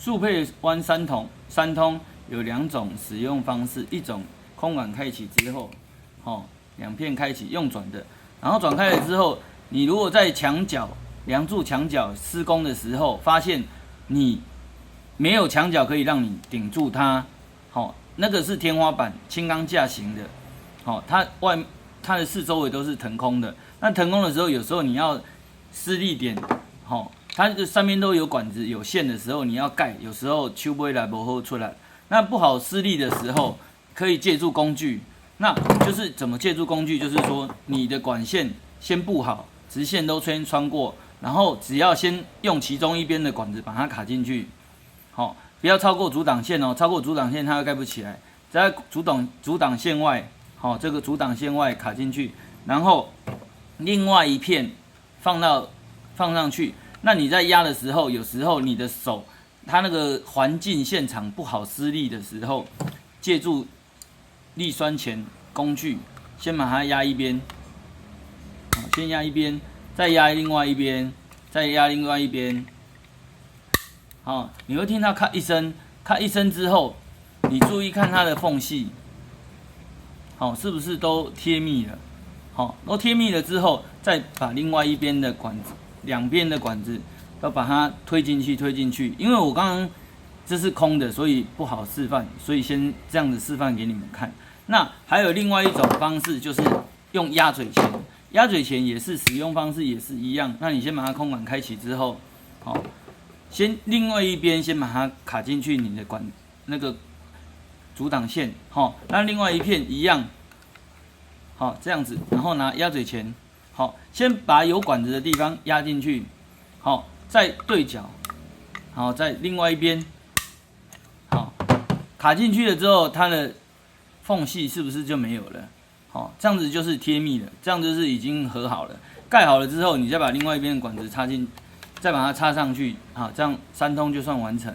速配弯三通有2种使用方式，一种空管开启之后，2片开启用转的，然后转开了之后，你如果在墙角梁柱墙角施工的时候，发现你没有墙角可以让你顶住它，那个是天花板轻钢架型的，它的四周围都是腾空的。那腾空的时候，有时候你要施力点，它这上面都有管子有线的时候，你要盖，有时候手不会来不好出来。那不好施力的时候，可以借助工具。那就是怎么借助工具？就是说你的管线先布好，直线都先穿过，然后只要先用其中一边的管子把它卡进去，不要超过阻挡线哦，超过阻挡线它会盖不起来。在阻挡线外，这个阻挡线外卡进去，然后另外一片放上去。那你在压的时候，有时候你的手，它那个环境现场不好施力的时候，借助力栓钳工具，先把它压一边，先压一边，再压另外一边，再压另外一边。你会听到咔一声，咔一声之后，你注意看它的缝隙，是不是都贴密了？都贴密了之后，再把另外一边的管子。2边的管子要把它推进去，因为我刚刚这是空的，所以不好示范，所以先这样子示范给你们看。那还有另外一种方式，就是用压嘴钳，压嘴钳也是使用方式也是一样。那你先把它空管开启之后，先另外一边先把它卡进去你的管那个阻挡线，那另外一片一样，这样子，然后拿压嘴钳。先把有管子的地方压进去，再对角，在另外一边，卡进去了之后，它的缝隙是不是就没有了？这样子就是贴密了，这样就是已经合好了。盖好了之后，你再把另外一边的管子插进，再把它插上去，这样3通就算完成。